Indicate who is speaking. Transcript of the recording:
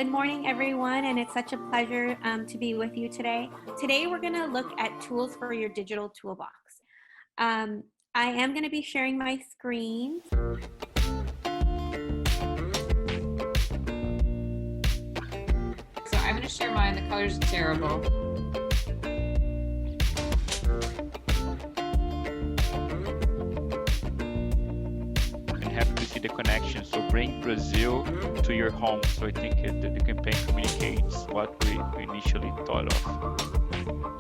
Speaker 1: Good morning, everyone, and it's such a pleasure to be with you today. Today, we're going to look at tools for your digital toolbox. I am going to be sharing my screen.
Speaker 2: So I'm going to share mine. The colors are terrible.
Speaker 3: Happy to see the connection. So bring Brazil to your home. So I think the campaign communicates what we initially thought of.